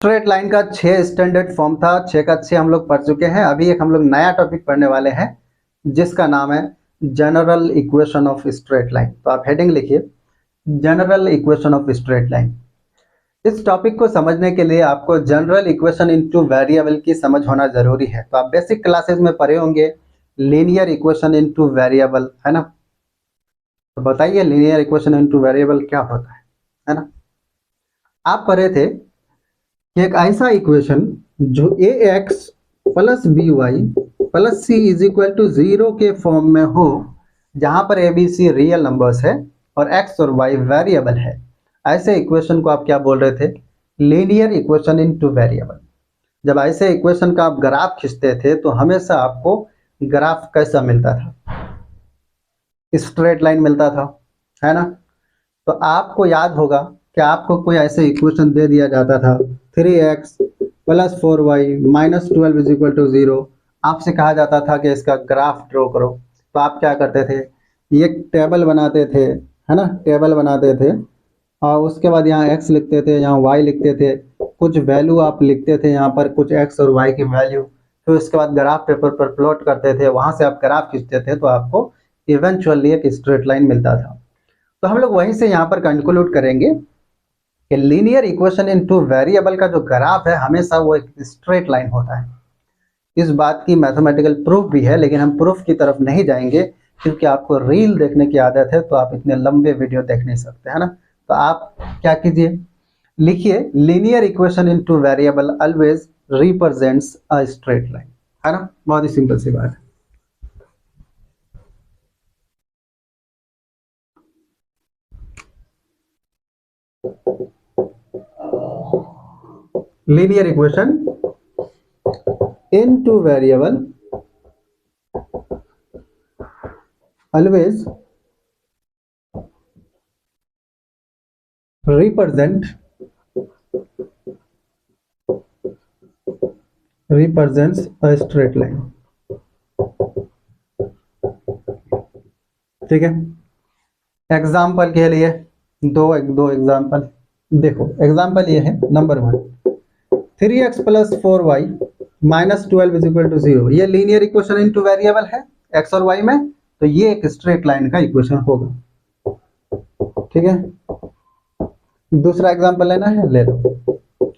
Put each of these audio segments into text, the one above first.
Straight line का 6 standard form था, 6 का 6 हम लोग पढ़ चुके हैं। अभी एक हम लोग नया टॉपिक पढ़ने वाले हैं जिसका नाम है general equation of straight line. तो आप हेडिंग लिखिए, general equation of straight line. इस टॉपिक को समझने के लिए आपको जनरल इक्वेशन इनटू वेरिएबल की समझ होना जरूरी है। तो आप बेसिक क्लासेस में पढ़े होंगे लीनियर इक्वेशन इनटू वेरिएबल, है ना। तो बताइए लीनियर इक्वेशन इनटू वेरिएबल क्या होता है ना। आप पढ़े थे कि एक ऐसा इक्वेशन जो A x plus B Y plus C is equal to 0 के फॉर्म में हो, जहां पर A B C real numbers है और एक्स और वाई वेरिएबल है, ऐसे इक्वेशन को आप क्या बोल रहे थे? Linear equation into variable. जब ऐसे इक्वेशन का आप ग्राफ खींचते थे तो हमेशा आपको ग्राफ कैसा मिलता था? स्ट्रेट लाइन मिलता था, है ना। तो आपको याद होगा कि आपको कोई ऐसे इक्वेशन दे दिया जाता था 3x plus 4y minus 12 is equal to 0। आपसे कहा जाता था कि इसका ग्राफ ड्रॉ करो। तो आप क्या करते थे? ये टेबल बनाते थे, है ना, टेबल बनाते थे और उसके बाद यहाँ x लिखते थे, यहाँ y लिखते थे, कुछ वैल्यू आप लिखते थे यहाँ पर, कुछ x और y की वैल्यू। तो इसके बाद ग्राफ पेपर पर प्लॉट करते थे, वहां से आप ग्राफ खींचते थे तो आपको इवेंचुअली एक स्ट्रेट लाइन मिलता था। तो हम लोग वहीं से यहाँ पर कंक्लूड करेंगे कि लीनियर इक्वेशन इनटू वेरिएबल का जो ग्राफ है हमेशा वो एक स्ट्रेट लाइन होता है। इस बात की मैथमेटिकल प्रूफ भी है, लेकिन हम प्रूफ की तरफ नहीं जाएंगे क्योंकि आपको रील देखने की आदत है, तो आप इतने लंबे वीडियो देख नहीं सकते, है ना। तो आप क्या कीजिए, लिखिए linear equation into variable always represents a straight line, है ना। बहुत ही सिंपल सी बात है। Linear equation into variable always represents a straight line। ठीक है, एग्जाम्पल के लिए दो एग्जाम्पल देखो। एग्जाम्पल ये है number 1, 3x plus 4y minus 12 is equal to 0। ये लीनियर इक्वेशन इनटू वेरिएबल है x और y में, तो ये एक स्ट्रेट लाइन का इक्वेशन होगा। ठीक है, दूसरा एग्जाम्पल लेना है, ले लो।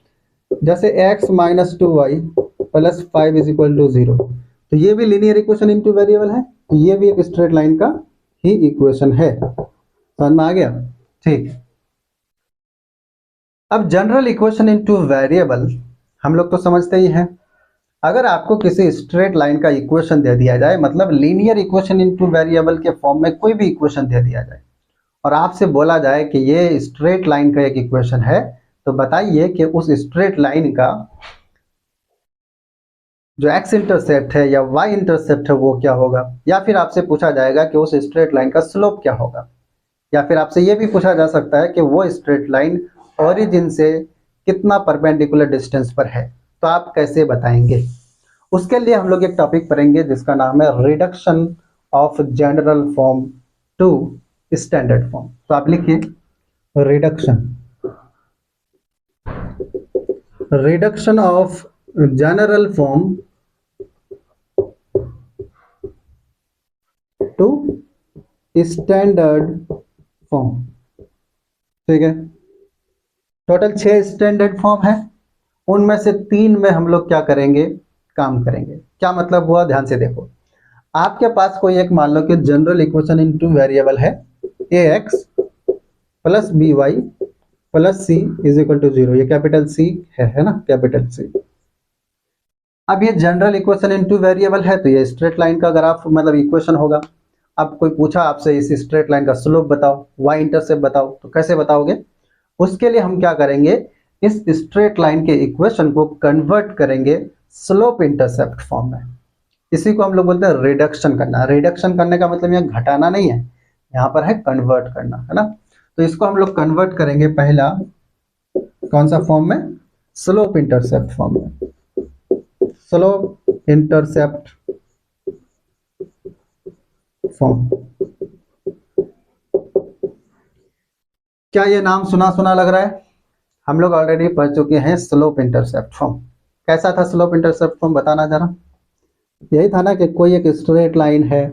जैसे x minus 2y plus 5 is equal to 0, तो ये भी लीनियर इक्वेशन इनटू वेरिएबल है, तो ये भी एक स्ट्रेट लाइन का ही इक्वेशन है। समझ में आ गया? ठीक। अब जनरल इक्वेशन इनटू वेरिएबल हम लोग तो समझते ही हैं। अगर आपको किसी स्ट्रेट लाइन का इक्वेशन दे दिया जाए, मतलब लीनियर इक्वेशन इनटू वेरिएबल के फॉर्म में कोई भी इक्वेशन दे दिया जाए और आपसे बोला जाए कि ये स्ट्रेट लाइन का एक इक्वेशन है, तो बताइए कि उस स्ट्रेट लाइन का जो एक्स इंटरसेप्ट है या वाई इंटरसेप्ट है वो क्या होगा। या फिर आपसे पूछा जाएगा कि उस स्ट्रेट लाइन का स्लोप क्या होगा। या फिर आपसे ये भी पूछा जा सकता है कि वो स्ट्रेट लाइन ओरिजिन से कितना परपेंडिकुलर डिस्टेंस पर है, तो आप कैसे बताएंगे। उसके लिए हम लोग एक टॉपिक पढ़ेंगे जिसका नाम है reduction of general form to standard form. तो आप लिखिए reduction, reduction of general form to standard form. ठीक है, टोटल 6 स्टैंडर्ड फॉर्म है, उनमें से 3 में हम लोग क्या करेंगे, काम करेंगे। क्या मतलब हुआ, ध्यान से देखो। आपके पास कोई एक मान लो कि जनरल इक्वेशन इनटू वेरिएबल है ए x plus B Y plus C is equal to 0। ये कैपिटल सी है ना, कैपिटल सी। अब ये जनरल इक्वेशन इनटू वेरिएबल है, तो ये स्ट्रेट लाइन का ग्राफ मतलब इक्वेशन होगा। अब कोई पूछा आपसे इस स्ट्रेट लाइन का स्लोप बताओ, वाई इंटरसेप्ट बताओ, तो कैसे बताओगे? उसके लिए हम क्या करेंगे, इस स्ट्रेट लाइन के इक्वेशन को कन्वर्ट करेंगे स्लोप इंटरसेप्ट फॉर्म में। इसी को हम लोग बोलते हैं रिडक्शन करना। रिडक्शन करने का मतलब यहाँ घटाना नहीं है, यहाँ पर है कन्वर्ट करना, है ना। तो इसको हम लोग कन्वर्ट करेंगे पहला कौन सा फॉर्म में, स्लोप इंटरसेप्ट फॉर्म में। Slope intercept form. क्या ये नाम सुना सुना लग रहा है? हम लोग ऑलरेडी पढ़ चुके हैं स्लोप इंटरसेप्ट फॉर्म। कैसा था स्लोप इंटरसेप्ट फॉर्म, बताना जरा। यही था ना कि कोई एक स्ट्रेट लाइन है,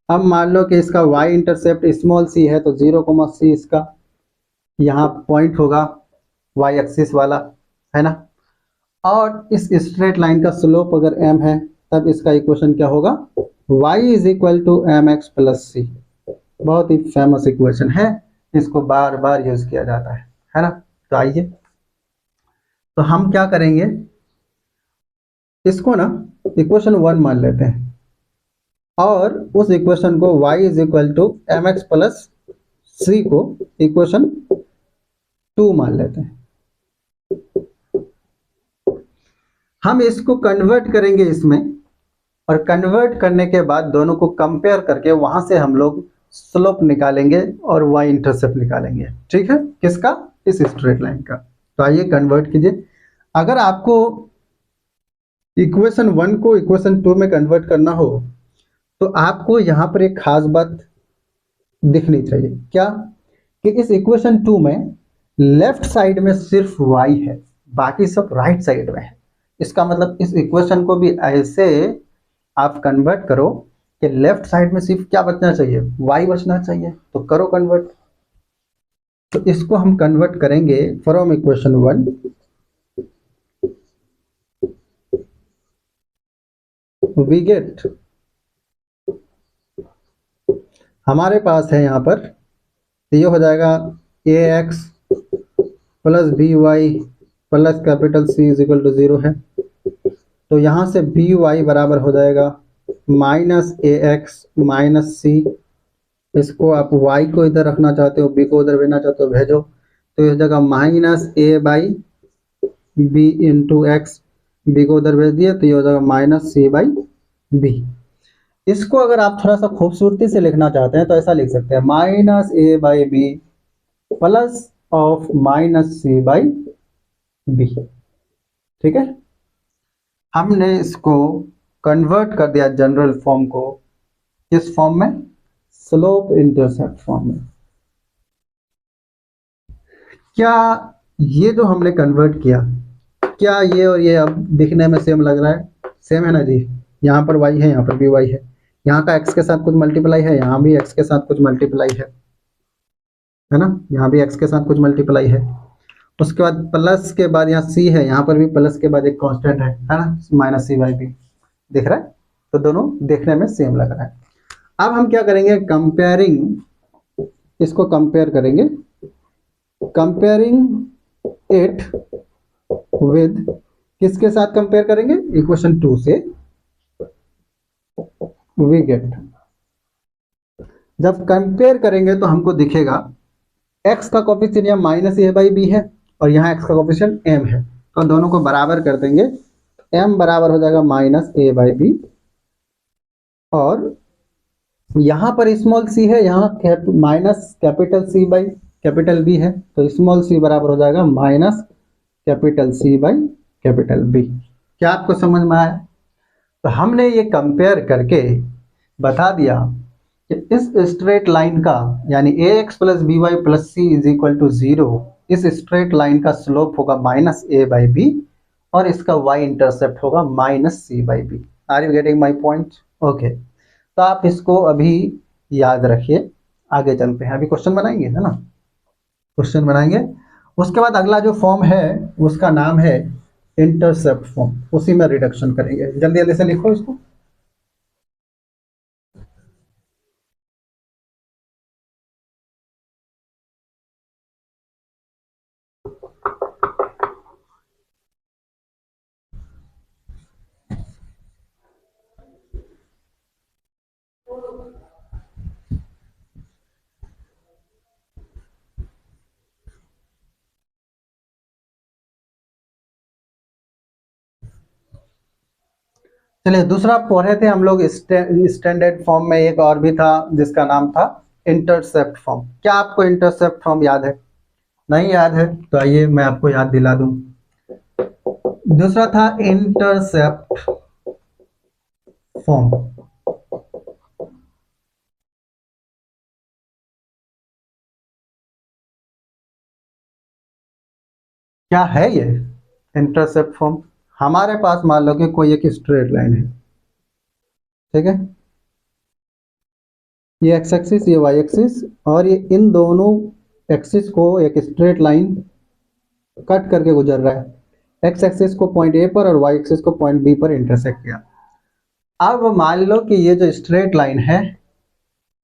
अब मान लो कि इसका y इंटरसेप्ट स्मॉल c है, तो 0, c इसका यहाँ पॉइंट होगा y एक्सिस वाला, है ना। और इस स्ट्रेट लाइन का स्लोप अगर m है, तब इसका इक्वेशन क्या होगा, y is equal to M X plus C. बहुत ही फेमस इक्वेशन है, इसको बार बार यूज किया जाता है ना। तो आइए, तो हम क्या करेंगे, इसको ना इक्वेशन 1 मान लेते हैं, और उस इक्वेशन को y is equal to M X plus C को इक्वेशन 2 मान लेते हैं। हम इसको कन्वर्ट करेंगे इसमें, और कन्वर्ट करने के बाद दोनों को कंपेयर करके वहां से हम लोग स्लोप निकालेंगे और y इंटरसेप्ट निकालेंगे। ठीक है, किसका, इस स्ट्रेट लाइन का। तो आइए कन्वर्ट कीजिए। अगर आपको इक्वेशन 1 को इक्वेशन 2 में कन्वर्ट करना हो, तो आपको यहाँ पर एक खास बात दिखनी चाहिए, क्या, कि इस इक्वेशन 2 में लेफ्ट साइड में सिर्फ y है, बाकी सब राइट साइड में है। इसका मतलब इस इक्वेशन को भी ऐसे आप कन्वर्ट करो कि लेफ्ट साइड में सिर्फ क्या बचना चाहिए, y बचना चाहिए। तो करो कन्वर्ट। तो इसको हम कन्वर्ट करेंगे फ्रॉम इक्वेशन 1, वी गेट, हमारे पास है यहाँ पर, तो ये हो जाएगा A x plus B Y plus capital C is equal to 0 है। तो यहाँ से बी वाई बराबर हो जाएगा माइनस ए एक्स माइनस सी। इसको आप y को इधर रखना चाहते हो, b को उधर भेजना चाहते हो, भेजो। तो इस जगह minus A by b into x, b को उधर भेज दिया, तो ये हो जाएगा माइनस सी बाई बी। इसको अगर आप थोड़ा सा खूबसूरती से लिखना चाहते हैं तो ऐसा लिख सकते हैं, minus A by b plus of minus C by b. ठीक है, हमने इसको कन्वर्ट कर दिया जनरल फॉर्म को, किस फॉर्म में, स्लोप इंटरसेप्ट फॉर्म में। क्या ये जो हमने कन्वर्ट किया, क्या ये और ये अब दिखने में सेम लग रहा है, सेम है ना जी। यहाँ पर y है, यहाँ पर भी y है, यहाँ का x के साथ कुछ मल्टीप्लाई है, यहाँ भी x के साथ कुछ मल्टीप्लाई है ना, यहाँ भी x के साथ कुछ मल्टीप्लाई है। उसके बाद प्लस के बाद यहाँ c है, यहाँ पर भी प्लस के बाद एक कांस्टेंट है ना, माइनस सी बाई बी, दिख रहा है। तो दोनों देखने में सेम लग रहा है। अब हम क्या करेंगे, कंपेयरिंग, इसको कंपेयर करेंगे, कंपेयरिंग इट विद, किसके साथ कंपेयर करेंगे, इक्वेशन 2 से, वी गेट, जब कंपेयर करेंगे तो हमको दिखेगा x का कोफिशिएंट यहाँ माइनस ए बाई बी है, और यहाँ x का कोफिशिएंट m है। तो दोनों को बराबर कर देंगे, m बराबर हो जाएगा माइनस ए बाई बी, और यहाँ पर स्मॉल c है, यहाँ minus capital c by capital b है, तो स्मॉल c बराबर हो जाएगा minus capital c by capital b। क्या आपको समझ में आया। तो हमने ये कंपेयर करके बता दिया कि इस स्ट्रेट लाइन का, यानी A x plus B Y plus C is equal to 0, इस स्ट्रेट लाइन का स्लोप होगा माइनस ए बाई बी, और इसका वाई इंटरसेप्ट होगा minus C by B. Are you getting my point. Okay, तो आप इसको अभी याद रखिए, आगे चलते हैं। अभी क्वेश्चन बनाएंगे, है ना, क्वेश्चन बनाएंगे। उसके बाद अगला जो फॉर्म है उसका नाम है इंटरसेप्ट फॉर्म, उसी में रिडक्शन करेंगे। जल्दी जल्दी से लिखो इसको। चलिए, दूसरा पढ़े थे हम लोग स्टैंडर्ड फॉर्म में, एक और भी था जिसका नाम था इंटरसेप्ट फॉर्म। क्या आपको इंटरसेप्ट फॉर्म याद है, नहीं याद है तो आइए मैं आपको याद दिला दूं। दूसरा था इंटरसेप्ट फॉर्म। क्या है ये इंटरसेप्ट फॉर्म? हमारे पास मान लो कि कोई एक स्ट्रेट लाइन है, ठीक है, ये एक्स एक्सिस ये वाई एक्सिस, और ये इन दोनों एक्सिस को एक स्ट्रेट लाइन कट करके गुजर रहा है। एक्स एक्सिस को पॉइंट ए पर और वाई एक्सिस को पॉइंट बी पर इंटरसेक्ट किया। अब मान लो कि ये जो स्ट्रेट लाइन है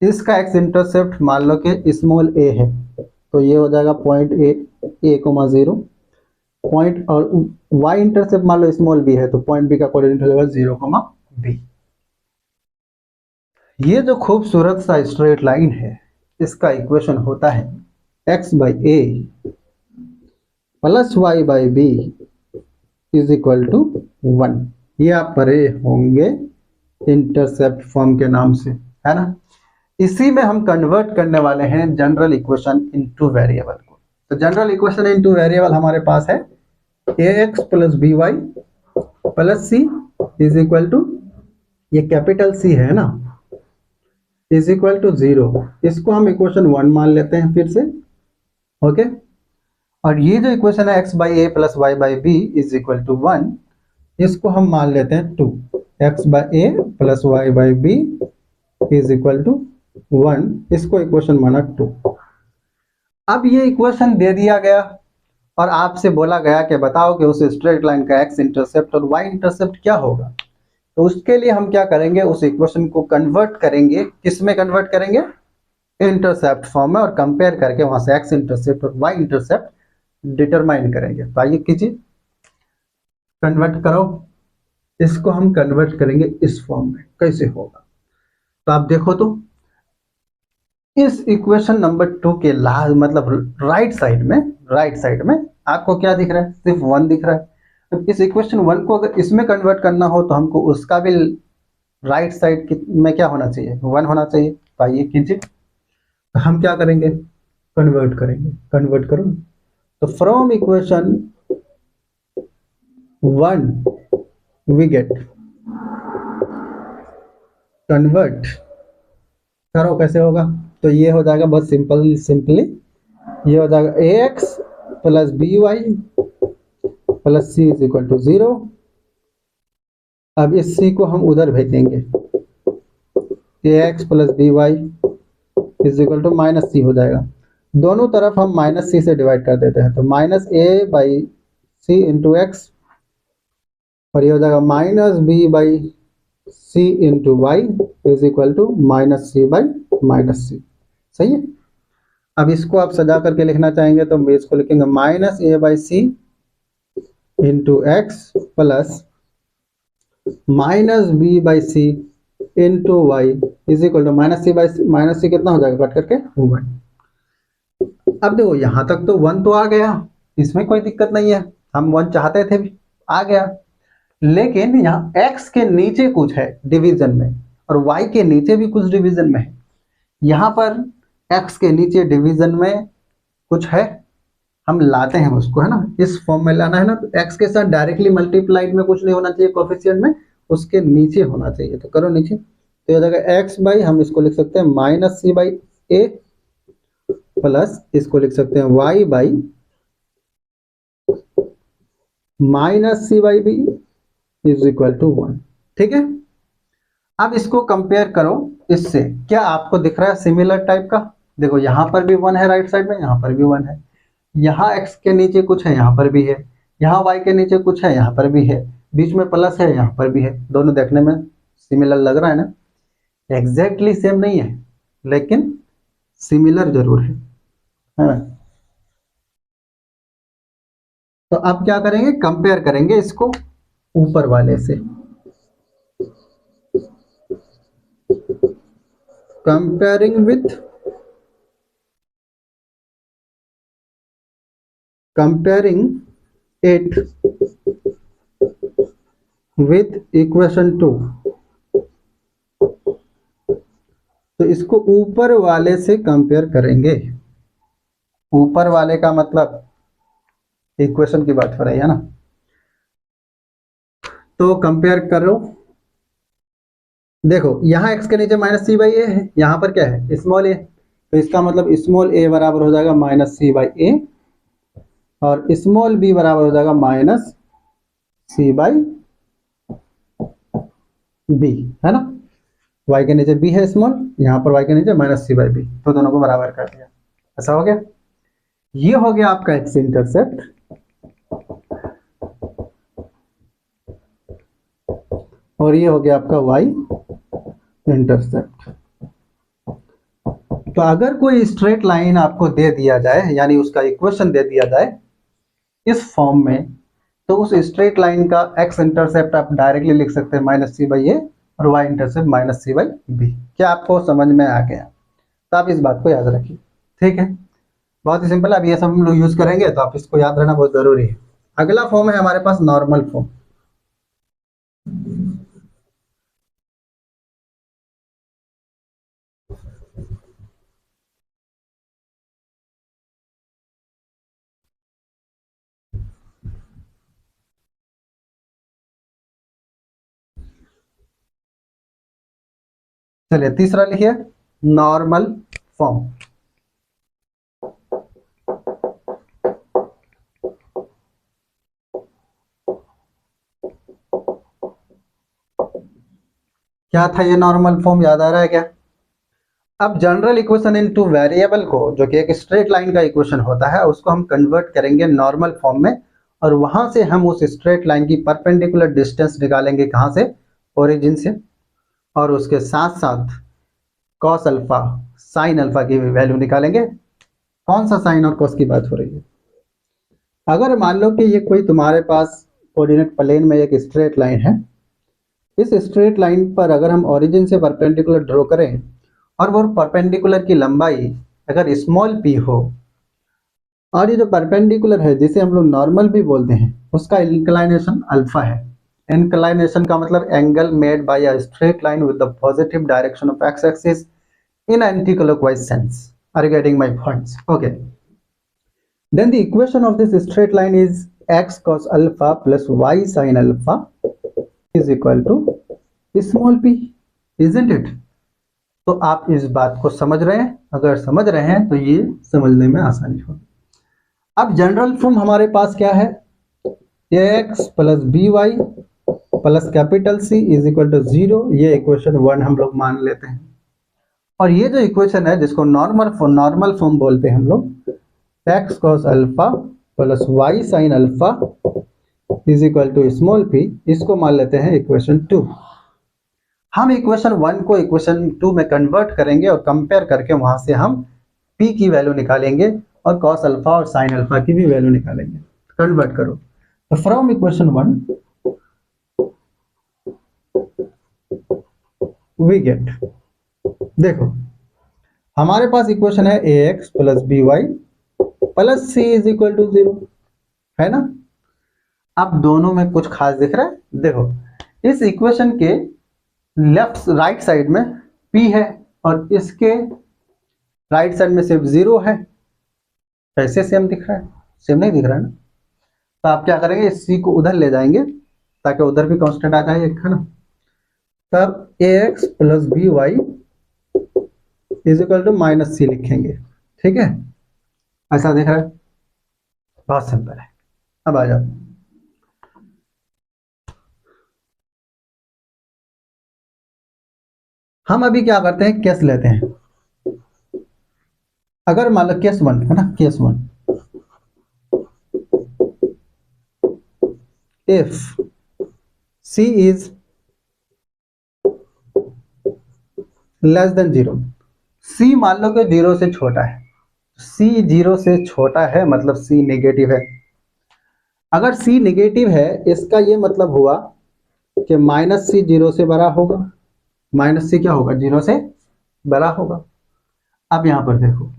इसका एक्स इंटरसेप्ट मान लो कि स्मॉल ए है, तो ये हो जाएगा पॉइंट ए कोमा 0 पॉइंट, और वाई इंटरसेप्ट मान लो स्मॉल बी है तो पॉइंट बी का कोऑर्डिनेट हो जाएगा 0 कोमा बी। ये जो खूबसूरत सा स्ट्रेट लाइन है इसका इक्वेशन होता है x by a plus y by b is equal to 1। ये आप पढ़े होंगे इंटरसेप्ट फॉर्म के नाम से, है ना। इसी में हम कन्वर्ट करने वाले हैं जनरल इक्वेशन इनटू वेरिएबल को। तो जनरल इक्वेशन इनटू वेरिएबल हमारे पास है ए x plus B Y plus C is equal to, ये कैपिटल सी है ना, इज इक्वल टू 0। इसको हम इक्वेशन 1 मान लेते हैं फिर से, ओके। और ये जो इक्वेशन है x by a plus y by b is equal to 1, इसको हम मान लेते हैं 2। X by a plus y by b is equal to 1, इसको इक्वेशन माना 2। अब ये इक्वेशन दे दिया गया और आपसे बोला गया कि बताओ कि उस स्ट्रेट लाइन का एक्स इंटरसेप्ट और वाई इंटरसेप्ट क्या होगा। तो उसके लिए हम क्या करेंगे, उस इक्वेशन को कन्वर्ट करेंगे, किस में कन्वर्ट करेंगे, इंटरसेप्ट फॉर्म में, और कंपेयर करके वहां से एक्स इंटरसेप्ट और वाई इंटरसेप्ट डिटरमाइन करेंगे। तो आइए कीजिए, कन्वर्ट करो। इसको हम कन्वर्ट करेंगे इस फॉर्म में, कैसे होगा तो आप देखो। तो इस इक्वेशन नंबर 2 के मतलब राइट साइड में आपको क्या दिख रहा है, सिर्फ 1 दिख रहा है। अब इस इक्वेशन 1 को अगर इसमें कन्वर्ट करना हो तो हमको उसका भी राइट साइड में क्या होना चाहिए, 1 होना चाहिए। तो आइए कीजिए, हम क्या करेंगे, कन्वर्ट करेंगे। कन्वर्ट करो, तो from equation 1 we get, convert करो कैसे होगा, तो ये हो जाएगा बहुत सिंपली ये हो जाएगा A x plus B Y plus C is equal to 0। अब इस सी को हम उधर भेजेंगे, A x plus B Y is equal to minus C हो जाएगा। दोनों तरफ हम माइनस सी से डिवाइड कर देते हैं, तो minus A by C into X, और ये हो जाएगा minus B by C into Y is equal to minus C by minus C. सही है। अब इसको आप सजा करके लिखना चाहेंगे तो इसको लिखेंगे minus A by C into X plus minus B by C into Y is equal to minus C by minus C, कितना हो जाएगा कट करके 1। अब देखो यहां तक तो 1 तो आ गया, इसमें कोई दिक्कत नहीं है, हम 1 चाहते थे भी आ गया। लेकिन यहाँ x के नीचे कुछ है डिवीजन में और y के नीचे भी कुछ डिवीजन में है। यहाँ पर x के नीचे डिवीजन में कुछ है, हम लाते हैं उसको, है ना, इस फॉर्म में लाना है ना। तो x के साथ डायरेक्टली मल्टीप्लाइड में कुछ नहीं होना चाहिए कोफिशिएंट में, उसके नीचे होना चाहिए। तो करो नीचे, तो ये जाएगा x बाई, हम इसको लिख सकते हैं minus C by a plus इसको लिख सकते हैं y by minus C by b is equal to 1। ठीक है। अब इसको कंपेयर करो इससे, क्या आपको दिख रहा है सिमिलर टाइप का? देखो यहाँ पर भी 1 है राइट साइड में, यहाँ पर भी 1 है, यहाँ x के नीचे कुछ है, यहाँ पर भी है, यहाँ y के नीचे कुछ है, यहाँ पर भी है, बीच में प्लस है, यहाँ पर भी है। दोनों देखने में सिमिलर लग रहा है ना, एग्जैक्टली सेम नहीं है लेकिन सिमिलर जरूर है ना? तो अब क्या करेंगे, कंपेयर करेंगे इसको ऊपर वाले से। Comparing with it with equation 2। तो इसको ऊपर वाले से कंपेयर करेंगे। ऊपर वाले का मतलब इक्वेशन की बात हो रही है ना, तो कंपेयर करो। देखो यहाँ x के नीचे माइनस सी बाई ए है, यहाँ पर क्या है स्मॉल ए, तो इसका मतलब स्मॉल ए बराबर हो जाएगा माइनस सी बाई ए और स्मॉल b बराबर हो जाएगा माइनस c बाई b, है ना। y के नीचे b है स्मॉल, यहाँ पर y के नीचे माइनस c बाई b, तो दोनों को बराबर कर दिया। ऐसा हो गया। ये हो गया आपका x इंटरसेप्ट, और ये हो गया आपका y इंटरसेप्ट। तो अगर कोई स्ट्रेट लाइन आपको दे दिया जाए, यानी उसका इक्वेशन दे दिया जाए इस फॉर्म में, तो उस स्ट्रेट लाइन का x इंटरसेप्ट आप डायरेक्टली लिख सकते हैं माइनस सी बाई ए, और y intercept minus C by b. क्या आपको समझ में आ गया? तो आप इस बात को याद रखिए, ठीक है। बहुत ही सिंपल है। अब ये सब हम लोग यूज करेंगे, तो आप इसको याद रखना बहुत जरूरी है। अगला फॉर्म है हमारे पास नॉर्मल फॉर्म। चलिए तीसरा लिखिए, नॉर्मल फॉर्म। क्या था ये नॉर्मल फॉर्म, याद आ रहा है क्या? अब जनरल इक्वेशन इनटू वेरिएबल को, जो कि एक स्ट्रेट लाइन का इक्वेशन होता है, उसको हम कन्वर्ट करेंगे नॉर्मल फॉर्म में, और वहां से हम उस स्ट्रेट लाइन की परपेंडिकुलर डिस्टेंस निकालेंगे। कहां से? ओरिजिन से। और उसके साथ साथ कॉस अल्फा साइन अल्फा की भी वैल्यू निकालेंगे। कौन सा साइन और कॉस की बात हो रही है? अगर मान लो कि ये कोई तुम्हारे पास कोऑर्डिनेट प्लेन में एक स्ट्रेट लाइन है, इस स्ट्रेट लाइन पर अगर हम ओरिजिन से परपेंडिकुलर ड्रॉ करें, और वो परपेंडिकुलर की लंबाई अगर स्मॉल p हो, और ये जो परपेंडिकुलर है जिसे हम लोग नॉर्मल भी बोलते हैं, उसका इंक्लाइनेशन अल्फा है। इंक्लाइनेशन का मतलब angle made by a straight line with the positive direction of x axis in anti-clockwise sense. Are you getting my points? Okay. Then the equation of this straight line is x cos alpha plus y sin alpha is equal to small p, isn't it? तो आप इस बात को समझ रहे हैं? अगर समझ रहे हैं तो ये समझने में आसानी होगी। अब जनरल फॉर्म हमारे पास क्या है? ax plus B Y plus capital C is equal to 0। ये इक्वेशन 1 हम लोग मान लेते हैं। और ये जो इक्वेशन है, जिसको नॉर्मल फॉर्म बोलते हैं हम लोग, x cos alpha plus y sin alpha is equal to small p, इसको मान लेते हैं इक्वेशन 2। हम इक्वेशन 1 को इक्वेशन 2 में कन्वर्ट करेंगे और कंपेयर करके वहां से हम p की वैल्यू निकालेंगे और कॉस अल्फा और साइन अल्फा की भी वैल्यू निकालेंगे। कन्वर्ट करो, तो फ्रॉम इक्वेशन 1 वी गेट, देखो हमारे पास इक्वेशन है ax plus B Y plus C is equal to 0, है ना। अब दोनों में कुछ खास दिख रहा है? देखो इस इक्वेशन के लेफ्ट राइट साइड में p है और इसके राइट साइड में सिर्फ 0 है। कैसे सेम दिख रहा है? सेम नहीं दिख रहा है ना। तो आप क्या करेंगे, इस c को उधर ले जाएंगे ताकि उधर भी कांस्टेंट आ जाए एक, है ना। तब ax plus B Y is equal to minus C लिखेंगे, ठीक है। ऐसा दिख रहा है? बहुत सिंपल है। अब आ जाओ, हम अभी क्या करते हैं, केस लेते हैं। अगर मान लो केस 1 है ना, case 1, if c is less than 0, c मान लो कि 0 से छोटा है। c 0 से छोटा है मतलब c नेगेटिव है। अगर c नेगेटिव है, इसका ये मतलब हुआ कि माइनस सी 0 से बड़ा होगा। माइनस सी क्या होगा? 0 से बड़ा होगा। अब यहां पर देखो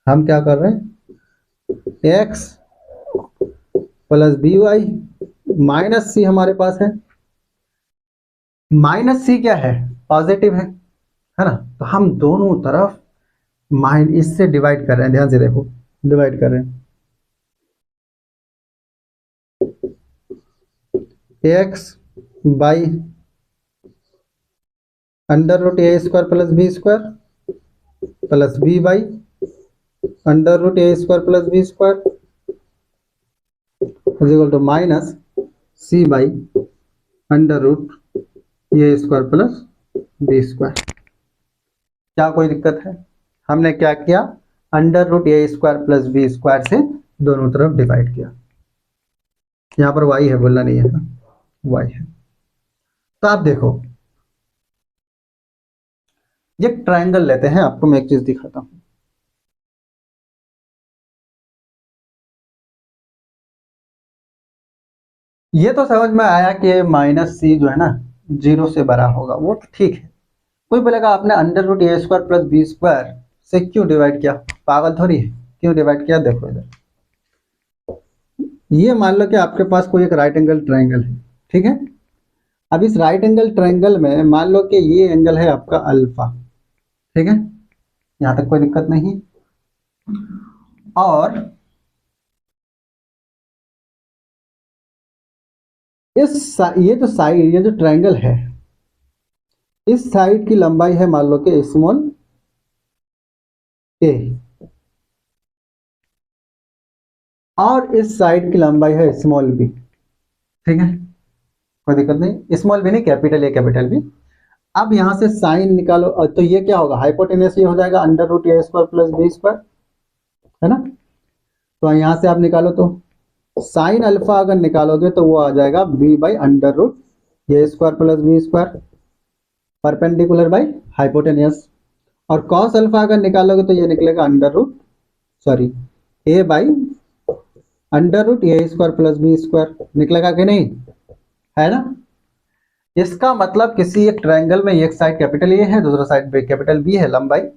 हम क्या कर रहे हैं, x plus B Y minus C हमारे पास है। माइनस सी क्या है? पॉजिटिव है ना। तो हम दोनों तरफ इससे डिवाइड कर रहे हैं। ध्यान से देखो, डिवाइड कर रहे हैं x by under root A square plus B square plus b by under root A square plus B square is equal to minus C by under root A square plus B square. क्या कोई दिक्कत है? हमने क्या किया, under root ए square plus B square से दोनों तरफ डिवाइड किया। यहाँ पर वाई है, बोलना नहीं है ना, वाई है। तो आप देखो, ये ट्रायंगल लेते हैं, आपको मैं एक चीज दिखाता हूं। ये तो समझ में आया कि माइनस सी जो है ना 0 से बड़ा होगा, वो तो ठीक है। कोई बोलेगा आपने अंडर रूट ए स्क्वायर प्लस बी स्क्वायर से क्यों डिवाइड किया, पागल थोड़ी है, क्यों डिवाइड किया? देखो इधर, ये मान लो कि आपके पास कोई एक राइट एंगल ट्रायंगल है, ठीक है। अब इस राइट एंगल ट्रायंगल में मान लो कि ये एंगल है आपका अल्फा, ठीक है, यहां तक कोई दिक्कत नहीं। और ये जो साइड, ये जो ट्रायंगल है, इस साइड की लंबाई है मान लो कि स्मॉल ए, और इस साइड की लंबाई है स्मॉल बी, ठीक है, कोई दिक्कत नहीं। स्मॉल बी नहीं, कैपिटल ए कैपिटल बी। अब यहां से साइन निकालो, तो ये क्या होगा, हाइपोटेनस ये हो जाएगा अंडर रूट ए स्क्वायर प्लस बी स्क्वायर, है ना। तो यहां से आप निकालो, तो साइन अल्फा अगर निकालोगे तो वो आ जाएगा b by under root A square plus B square perpendicular by hypotenuse. और कॉस अल्फा अगर निकालोगे तो ये निकलेगा under root, sorry, a by under root A square plus B square, निकलेगा कि नहीं, है ना। इसका मतलब किसी एक ट्रायंगल में एक साइड कैपिटल ए है, दूसरा साइड कैपिटल बी है लंबाई,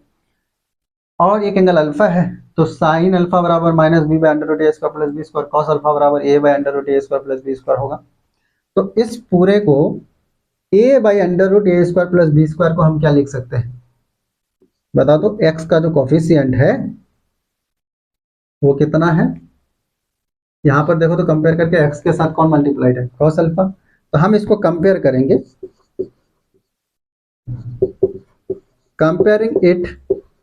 और एक एंगल अल्फा है, तो साइन अल्फा बराबर minus B by under root A square plus B square, cos alpha बराबर A by under root A square plus B square होगा। तो इस पूरे को A by under root A square plus B square को हम क्या लिख सकते हैं, बता दो। एक्स का जो कोफिशिएंट है वो कितना है, यहां पर देखो तो कंपेयर करके एक्स के साथ कौन मल्टीप्लाइड है, कॉस अल्फा। तो हम इसको कंपेयर करेंगे, comparing it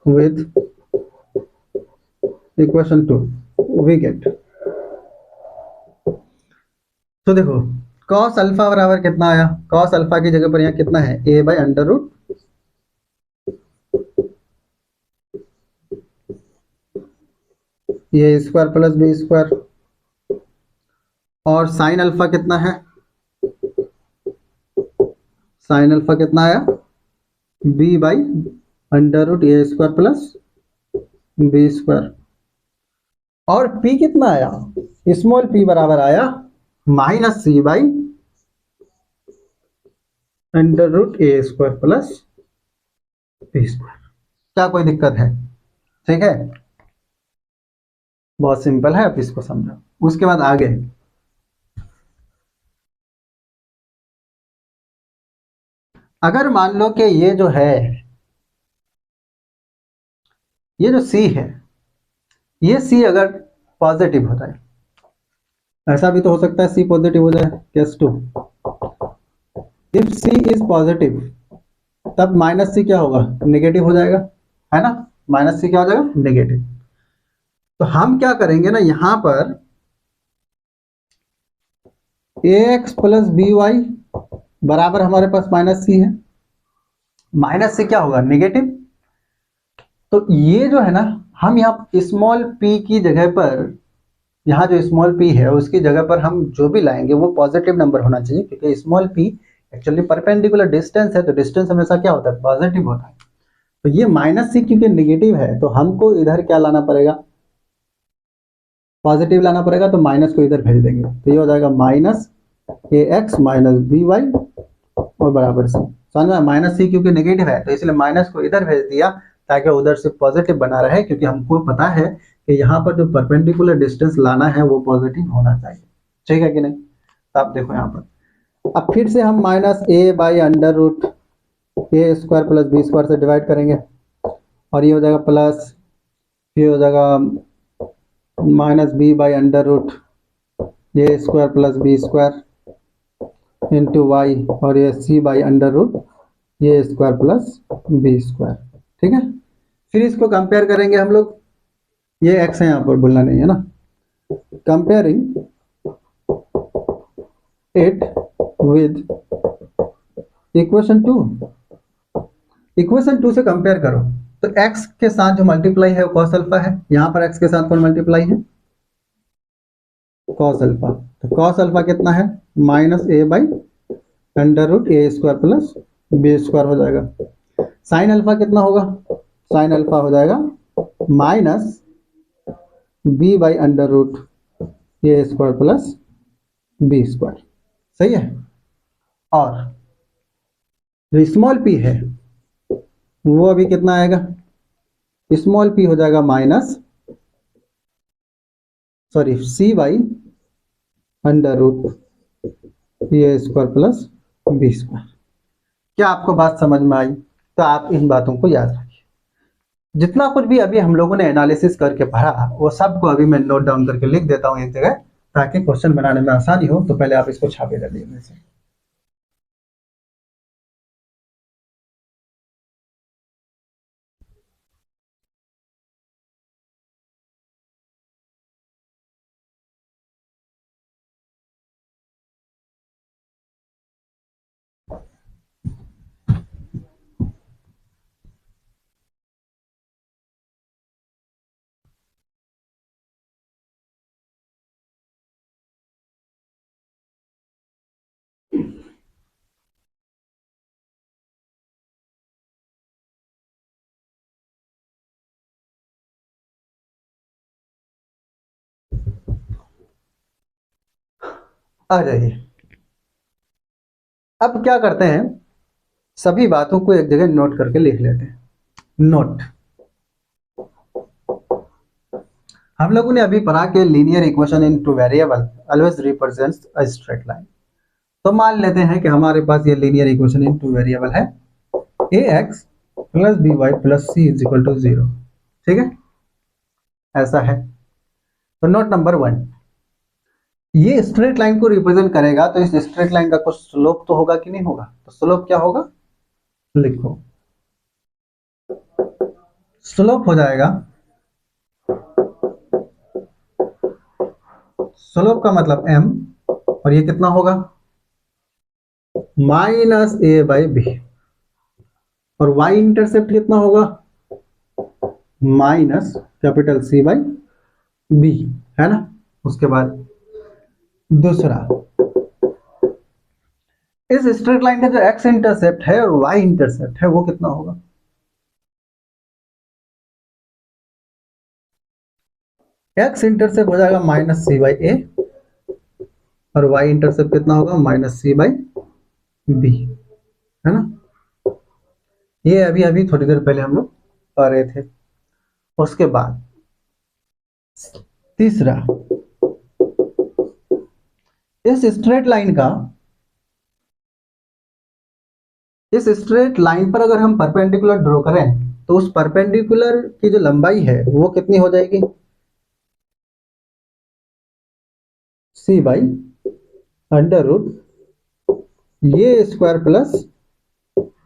with equation 2 we get, तो देखो कॉस अल्फा बराबर कितना आया, कॉस अल्फा की जगह पर यहाँ कितना है, A by under root A square plus B square, और साइन अल्फा कितना है, साइन अल्फा कितना आया, B by under root A square plus B square, और पी कितना आया, स्मॉल पी बराबर आया minus C by under root A square plus B square. क्या कोई दिक्कत है? ठीक है, बहुत सिंपल है, आप इसको समझो। उसके बाद आगे, अगर मान लो कि ये जो है, ये जो सी है, ये सी अगर पॉजिटिव होता है, ऐसा भी तो हो सकता है सी पॉजिटिव हो जाए, case 2, if c is positive तब माइनस सी क्या होगा, नेगेटिव हो जाएगा, है ना, माइनस सी क्या हो जाएगा, नेगेटिव। तो हम क्या करेंगे ना, यहां पर ए एक्स प्लस बी वाई बराबर हमारे पास माइनस सी है, माइनस से क्या होगा, नेगेटिव। तो ये जो है ना, हम यहाँ स्मॉल पी की जगह पर, यहाँ जो स्मॉल पी है उसकी जगह पर हम जो भी लाएंगे वो पॉजिटिव नंबर होना चाहिए, क्योंकि small P actually perpendicular distance है, तो डिस्टेंस हमेशा क्या होता है, पॉजिटिव होता है। तो ये माइनस सी क्योंकि नेगेटिव है, तो हमको इधर क्या लाना पड़ेगा, पॉजिटिव लाना पड़ेगा, तो माइनस को इधर भेज देंगे, तो ये हो जाएगा माइनस ए एक्स माइनस बी वाई और बराबर सी। समझना, माइनस सी क्योंकि नेगेटिव है तो इसलिए माइनस को इधर भेज दिया ताकि उधर से पॉजिटिव बना रहे, क्योंकि हमको पता है कि यहाँ पर जो परपेंडिकुलर डिस्टेंस लाना है वो पॉजिटिव होना चाहिए, ठीक है कि नहीं। तो आप देखो यहाँ पर, अब फिर से हम minus A by under root A square plus B square से डिवाइड करेंगे, और ये हो जाएगा प्लस, ये हो जाएगा minus B by under root A square plus B square into y, और ये c by under root A square plus B square, ठीक है। फिर इसको कंपेयर करेंगे हम लोग, ये एक्स है यहाँ पर, बोलना नहीं है ना, comparing it with equation 2। Equation 2 से कंपेयर करो तो x के साथ जो मल्टीप्लाई है वो कॉस अल्फा है, यहाँ पर x के साथ कौन मल्टीप्लाई है, कॉस अल्फा। तो कॉस अल्फा कितना है, minus A by under root A square plus B square हो जाएगा। साइन अल्फा कितना होगा, साइन अल्फा हो जाएगा minus B by under root A square plus B square. सही है। और जो स्मॉल पी है वो अभी कितना आएगा, स्मॉल पी हो जाएगा minus C by under root A square plus B square. क्या आपको बात समझ में आई? तो आप इन बातों को याद रखिए। जितना कुछ भी अभी हम लोगों ने एनालिसिस करके पढ़ा वो सबको अभी मैं नोट डाउन करके लिख देता हूँ एक जगह, ताकि क्वेश्चन बनाने में आसानी हो। तो पहले आप इसको छापे डालिए में से। आ जाइए। अब क्या करते हैं, सभी बातों को एक जगह नोट करके लिख लेते हैं। नोट, हम लोगों ने अभी पढ़ा कि linear equation in two variable always represents a straight line. तो मान लेते हैं कि हमारे पास ये linear equation in two variable है, ए x plus B Y plus C is equal to 0। ठीक है, ऐसा है। तो नोट नंबर 1, ये स्ट्रेट लाइन को रिप्रेजेंट करेगा, तो इस स्ट्रेट लाइन का कुछ स्लोप तो होगा कि नहीं होगा। तो स्लोप क्या होगा, लिखो। स्लोप हो जाएगा, स्लोप का मतलब m, और ये कितना होगा, माइनस ए बाई बी। और y इंटरसेप्ट कितना होगा, minus capital c by b, है ना। उसके बाद दूसरा, इस स्ट्रेट लाइन का जो x इंटरसेप्ट है और y इंटरसेप्ट है वो कितना होगा, x इंटरसेप्ट हो जाएगा माइनस सी बाई ए, और y इंटरसेप्ट कितना होगा, माइनस सी बाई बी, है ना। ये अभी अभी थोड़ी देर पहले हम लोग पढ़ रहे थे। उसके बाद तीसरा, इस स्ट्रेट लाइन का, इस स्ट्रेट लाइन पर अगर हम परपेंडिकुलर ड्रॉ करें तो उस परपेंडिकुलर की जो लंबाई है वो कितनी हो जाएगी, सी बाई अंडर रूट ये स्क्वायर प्लस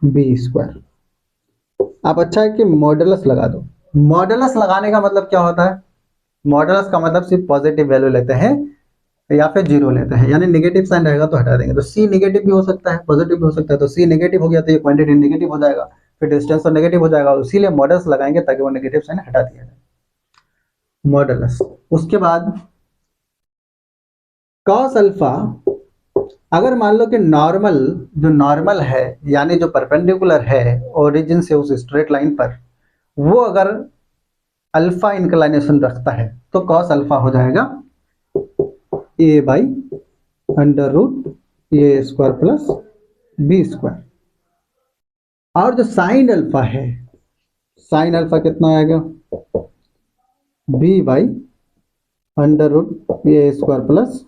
बी स्क्वायर। आप अच्छा है कि मॉडुलस लगा दो। मॉडुलस लगाने का मतलब क्या होता है, मॉडुलस का मतलब सिर्फ पॉजिटिव वैल्यू लेते हैं या फिर जीरो लेते हैं, यानी नेगेटिव साइन रहेगा तो हटा देंगे। तो सी नेगेटिव भी हो सकता है, पॉजिटिव भी हो सकता है। तो सी नेगेटिव हो गया तो ये क्वांटिटी नेगेटिव हो जाएगा, फिर डिस्टेंस तो नेगेटिव हो जाएगा, इसीलिए मॉडल्स लगाएंगे ताकि वो नेगेटिव साइन हटा दिया जाए, मॉडुलस। उसके बाद कॉस अल्फा, अगर मान लो कि नॉर्मल, जो नॉर्मल है यानी जो परपेंडिकुलर है ओरिजिन से उस स्ट्रेट लाइन पर, वो अगर अल्फा इंक्लाइनेशन रखता है तो कॉस अल्फा हो जाएगा a by under root A square plus B square. और जो साइन अल्फा है, साइन अल्फा कितना आएगा, b by under root A square plus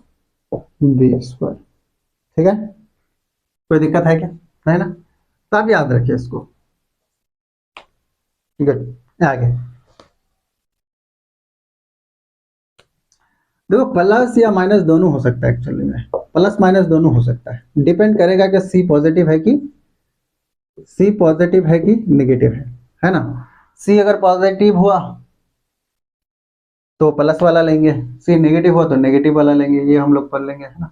B square. ठीक है, कोई दिक्कत है क्या, है ना। तो आप याद रखिए इसको। गुड, आगे देखो, प्लस या माइनस दोनों हो सकता है। एक्चुअली में प्लस माइनस दोनों हो सकता है, डिपेंड करेगा कि सी पॉजिटिव है कि, सी पॉजिटिव है कि नेगेटिव है ना। सी अगर पॉजिटिव हुआ तो प्लस वाला लेंगे, सी नेगेटिव हुआ तो नेगेटिव वाला लेंगे, ये हम लोग पढ़ लेंगे, है ना।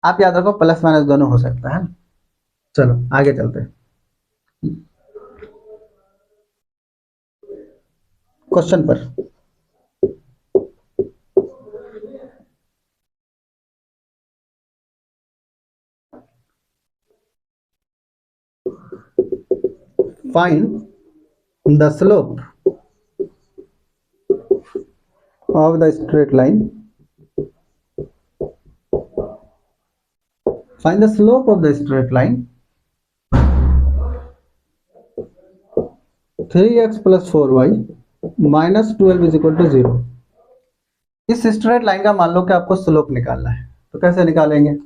आप याद रखो प्लस माइनस दोनों हो सकता है ना। चलो आगे चलते हैं क्वेश्चन पर। Find the slope of the straight line. Find the slope of the straight line 3x plus 4y minus 12 is equal to 0. इस स्ट्रेट लाइन का मान लो कि आपको स्लोप निकालना है, तो कैसे निकालेंगे?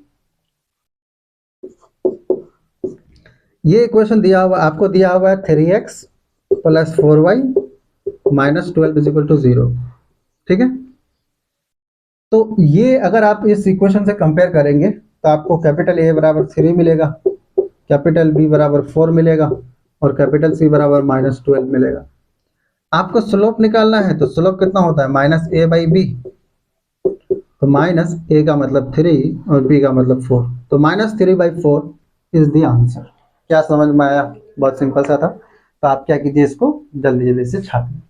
ये इक्वेशन दिया हुआ आपको दिया हुआ है 3x plus 4y minus 12 is equal to 0, ठीक है। तो ये अगर आप इस इक्वेशन से कंपेयर करेंगे तो आपको कैपिटल A बराबर 3 मिलेगा, कैपिटल B बराबर 4 मिलेगा और कैपिटल C बराबर माइनस 12 मिलेगा। आपको स्लोप निकालना है तो स्लोप कितना होता है माइनस A बाई बी, तो माइनस A का मतलब 3 और B का मतलब 4, तो minus 3 by 4 is the answer. क्या समझ में आया? बहुत सिंपल सा था। तो आप क्या कीजिए, इसको जल्दी जल्दी से छापिए।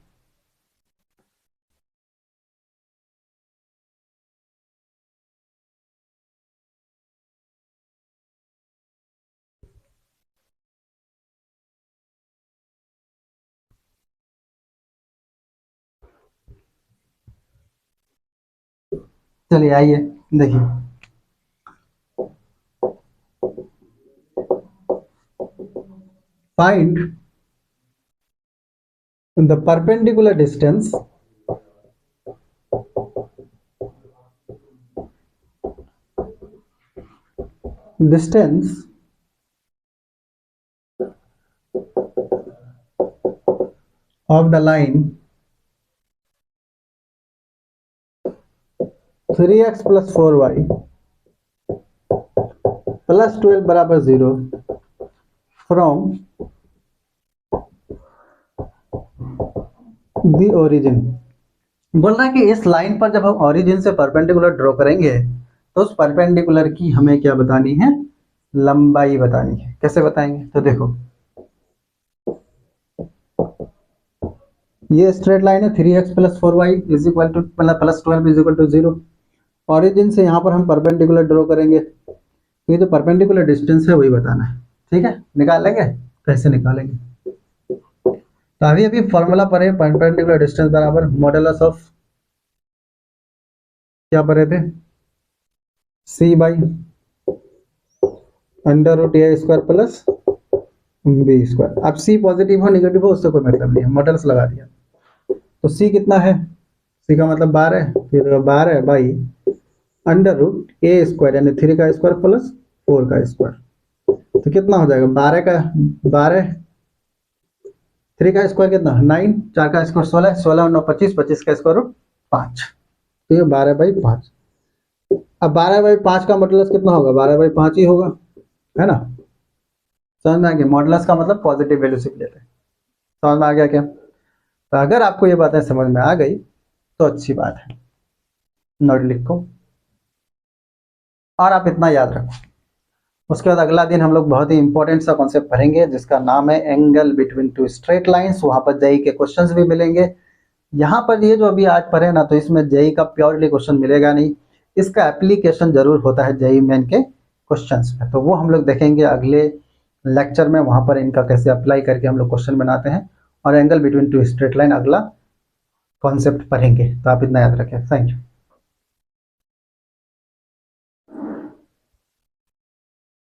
चलिए आइए देखिए, find the perpendicular distance of the line 3x plus 4y plus 12 बराबर 0 फ्रॉम द ओरिजिन। बोल रहा है कि इस लाइन पर जब हम ओरिजिन से परपेंडिकुलर ड्रॉ करेंगे तो उस परपेंडिकुलर की हमें क्या बतानी है? लंबाई बतानी है। कैसे बताएंगे? तो देखो, ये स्ट्रेट लाइन है 3x plus 4y is equal to plus 12 is equal to 0। Origin से यहाँ पर हम परपेंडिकुलर ड्रॉ करेंगे, तो ये जो परपेंडिकुलर डिस्टेंस है वही बताना है, ठीक है। निकाल लेंगे, कैसे निकालेंगे? तो अभी अभी फॉर्मूला पर है, परपेंडिकुलर डिस्टेंस बराबर मॉडुलस ऑफ क्या पढ़े थे? c by under root A square plus B square. अब c पॉजिटिव हो नेगेटिव हो उससे कोई मतलब नहीं है, मॉडल्स लगा दिया। तो c कितना है? c का मतलब 12, फिर 12 by under root A square यानी 3 का स्क्वायर प्लस 4 का स्क्वायर, तो कितना हो जाएगा? 12 3 का स्क्वायर कितना? 9, 4 का स्क्वायर 16, 16 और 9 25, 25 का स्क्वायर रूट 5, तो ये 12 बाई 5। अब 12 बाई 5 का मॉडुलस कितना होगा? 12 बाई 5 ही होगा, है ना। समझ में आ गया? मॉडुलस का मतलब पॉजिटिव वैल्यू से लेते हैं। समझ में आ गया क्या? तो अगर आपको ये बातें समझ में आ गई तो अच्छी बात है, नोट लिखो और आप इतना याद रखो। उसके बाद अगला दिन हम लोग बहुत ही इंपॉर्टेंट सा कॉन्सेप्ट पढ़ेंगे जिसका नाम है angle between two straight lines. वहां पर जेई के क्वेश्चंस भी मिलेंगे। यहाँ पर ये जो अभी आज पढ़े ना, तो इसमें जेई का प्योरली क्वेश्चन मिलेगा नहीं, इसका एप्लीकेशन जरूर होता है जेई मेन के क्वेश्चंस में, तो वो हम लोग देखेंगे अगले लेक्चर में। वहां पर इनका कैसे अप्लाई करके हम लोग क्वेश्चन बनाते हैं और angle between two straight line अगला कॉन्सेप्ट पढ़ेंगे। तो आप इतना याद रखें। Thank you.